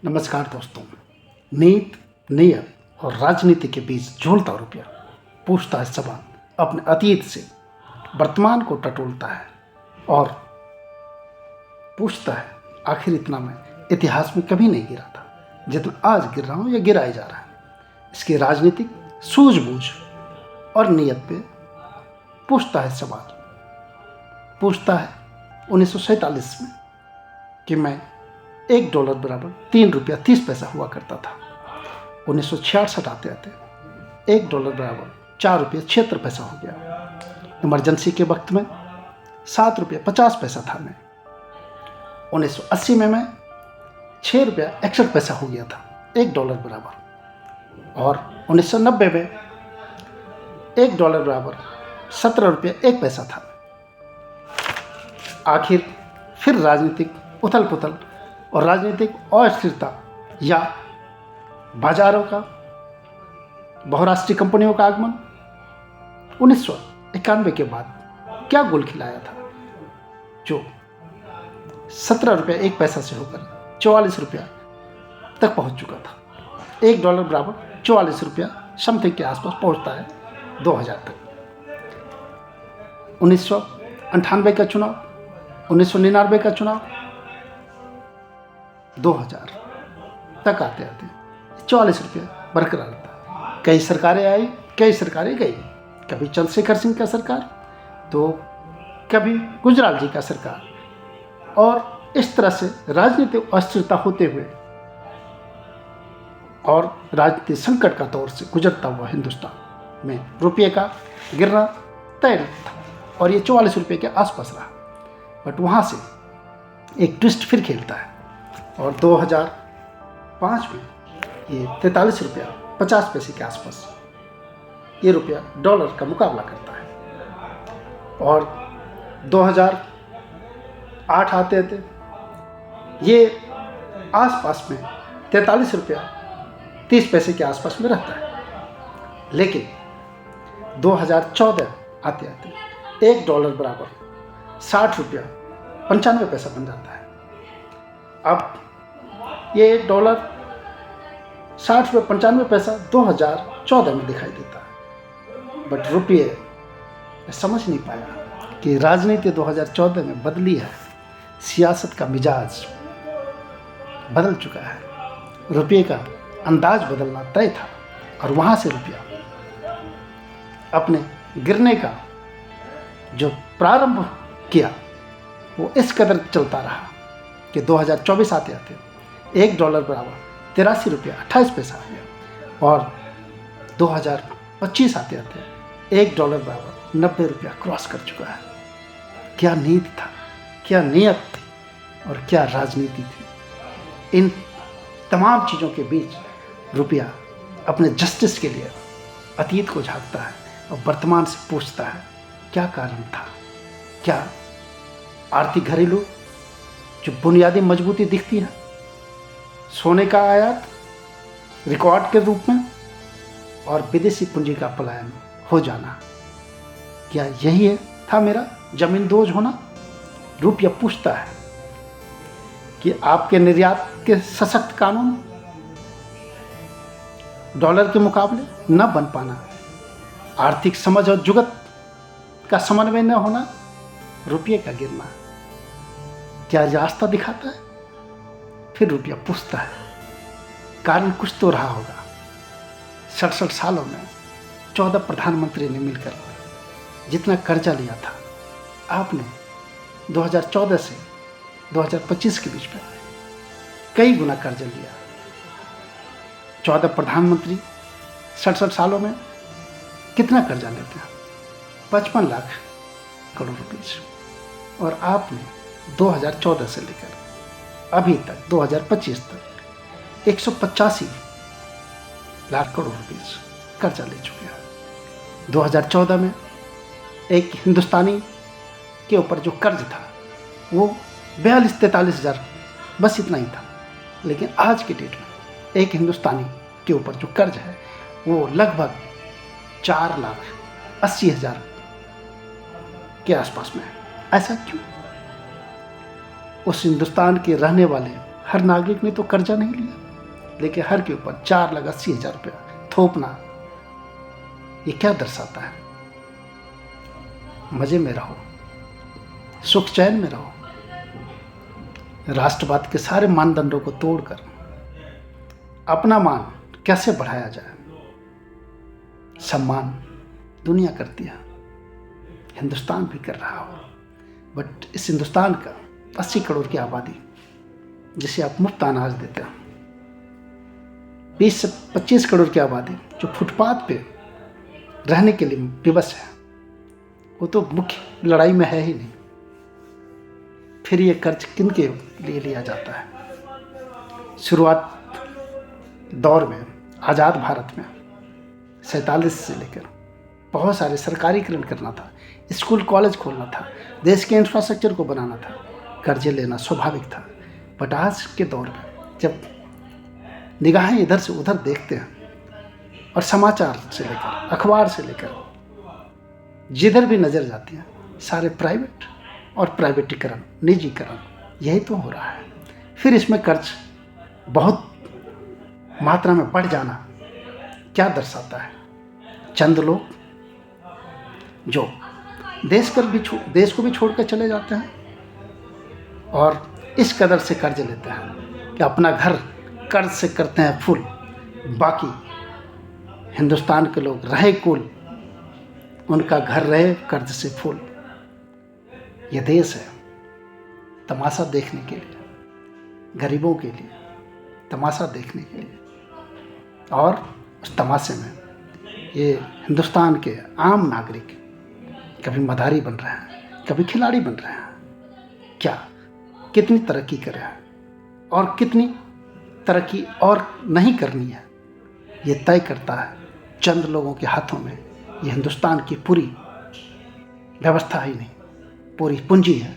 नमस्कार दोस्तों। नीत, नियत और राजनीति के बीच झूलता रुपया पूछता है सवाल, अपने अतीत से वर्तमान को टटोलता है और पूछता है आखिर इतना मैं इतिहास में कभी नहीं गिरा था जितना आज गिर रहा हूँ या गिराया जा रहा है। इसकी राजनीतिक सूझबूझ और नियत पे पूछता है सवाल। पूछता है 1947 में कि मैं $1 बराबर ₹3.30 हुआ करता था। 1966 आते आते $1 बराबर ₹4.76 हो गया। इमरजेंसी के वक्त में ₹7.50 था मैं। 1980 में मैं ₹6.61 हो गया था $1 बराबर, और 1990 में $1 बराबर ₹17.01 था। आखिर फिर राजनीतिक उथल पुथल और राजनीतिक अस्थिरता या बाजारों का, बहुराष्ट्रीय कंपनियों का आगमन 1991 के बाद क्या गुल खिलाया था, जो ₹17.01 से होकर ₹44 तक पहुंच चुका था। $1 बराबर ₹44 समथिंग के आसपास पहुंचता है 2000 तक। 1998 का चुनाव, 1999 का चुनाव, 2000 तक आते आते ₹44 बरकरार रहता। कई सरकारें आई, कई सरकारें गई। कभी चंद्रशेखर सिंह का सरकार, तो कभी गुजराल जी का सरकार, और इस तरह से राजनीतिक अस्थिरता होते हुए और राजनीतिक संकट का दौर से गुजरता हुआ हिंदुस्तान में रुपये का गिरना तय था और ये ₹44 के आसपास रहा। बट वहाँ से एक ट्विस्ट फिर खेलता है और 2005 में ये ₹43.50 के आसपास ये रुपया डॉलर का मुकाबला करता है। और 2008 आते आते ये आसपास में ₹43.30 के आसपास में रहता है। लेकिन 2014 आते आते $1 बराबर ₹60.95 बन जाता है। अब ये डॉलर ₹60.95 2014 में दिखाई देता है। बट रुपये समझ नहीं पाया कि राजनीति 2014 में बदली है। सियासत का मिजाज बदल चुका है, रुपये का अंदाज बदलना तय था, और वहाँ से रुपया अपने गिरने का जो प्रारंभ किया वो इस कदर चलता रहा कि 2024 आते आते $1 बराबर ₹83.28 आ गया, और 2025 आते आते $1 बराबर ₹90 क्रॉस कर चुका है। क्या नीति था, क्या नियत थी और क्या राजनीति थी। इन तमाम चीज़ों के बीच रुपया अपने जस्टिस के लिए अतीत को झांकता है और वर्तमान से पूछता है क्या कारण था। क्या आर्थिक घरेलू जो बुनियादी मजबूती दिखती है, सोने का आयात रिकॉर्ड के रूप में, और विदेशी पूंजी का पलायन हो जाना, क्या यही था मेरा जमींदोज होना। रुपया पूछता है कि आपके निर्यात के सशक्त कानून डॉलर के मुकाबले न बन पाना, आर्थिक समझ और जुगत का समन्वय न होना, रुपये का गिरना क्या रास्ता दिखाता है। फिर रुपया पूछता है कारण कुछ तो रहा होगा। 67 सालों में 14 प्रधानमंत्री ने मिलकर जितना कर्जा लिया था, आपने 2014 से 2025 के बीच में कई गुना कर्जा लिया। 14 प्रधानमंत्री 67 सालों में कितना कर्जा लेते हैं? 55 लाख करोड़ रुपये। और आपने 2014 से लेकर अभी तक 2025 तक 185 लाख करोड़ रुपये कर्जा ले चुके हैं। 2014 में एक हिंदुस्तानी के ऊपर जो कर्ज था वो 42-43 हज़ार, बस इतना ही था। लेकिन आज की डेट में एक हिंदुस्तानी के ऊपर जो कर्ज है वो लगभग 4,80,000 के आसपास में है। ऐसा क्यों? उस हिंदुस्तान के रहने वाले हर नागरिक ने तो कर्जा नहीं लिया, लेकिन हर के ऊपर 4,80,000 रुपया थोपना, ये क्या दर्शाता है? मजे में रहो, सुख चैन में रहो, राष्ट्रवाद के सारे मानदंडों को तोड़कर अपना मान कैसे बढ़ाया जाए। सम्मान दुनिया करती है, हिंदुस्तान भी कर रहा हो, बट इस हिंदुस्तान का 80 करोड़ की आबादी, जिसे आप मुफ्त अनाज देते हैं, 20 से 25 करोड़ की आबादी जो फुटपाथ पे रहने के लिए विवश है, वो तो मुख्य लड़ाई में है ही नहीं। फिर ये कर्ज किन के लिए लिया जाता है? शुरुआत दौर में, आज़ाद भारत में 47 से लेकर बहुत सारे सरकारीकरण करना था, स्कूल कॉलेज खोलना था, देश के इंफ्रास्ट्रक्चर को बनाना था, कर्जे लेना स्वाभाविक था। बट आज के दौर में जब निगाहें इधर से उधर देखते हैं और समाचार से लेकर अखबार से लेकर जिधर भी नज़र जाती हैं, सारे प्राइवेट और प्राइवेटीकरण, निजीकरण, यही तो हो रहा है। फिर इसमें कर्ज बहुत मात्रा में बढ़ जाना क्या दर्शाता है? चंद लोग जो देश को भी छोड़कर चले जाते हैं और इस कदर से कर्ज लेते हैं कि अपना घर कर्ज से करते हैं फुल, बाकी हिंदुस्तान के लोग रहे कुल, उनका घर रहे कर्ज से फुल। यह देश है तमाशा देखने के लिए, गरीबों के लिए तमाशा देखने के लिए, और उस तमाशे में ये हिंदुस्तान के आम नागरिक कभी मदारी बन रहे हैं, कभी खिलाड़ी बन रहे हैं। क्या कितनी तरक्की करे हैं और कितनी तरक्की और नहीं करनी है, ये तय करता है चंद लोगों के हाथों में। ये हिंदुस्तान की पूरी व्यवस्था ही नहीं, पूरी पूंजी है,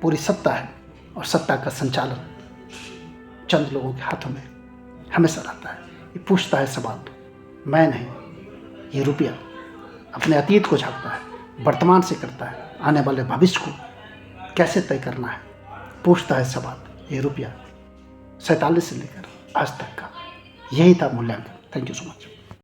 पूरी सत्ता है, और सत्ता का संचालन चंद लोगों के हाथों में हमेशा रहता है। ये पूछता है सवाल, मैं नहीं, ये रुपया अपने अतीत को झांकता है, वर्तमान से करता है, आने वाले भविष्य को कैसे तय करना है, पूछता है सवाल। ये रुपया 47 से लेकर आज तक का यही था मूल्यांकन। Thank you so much.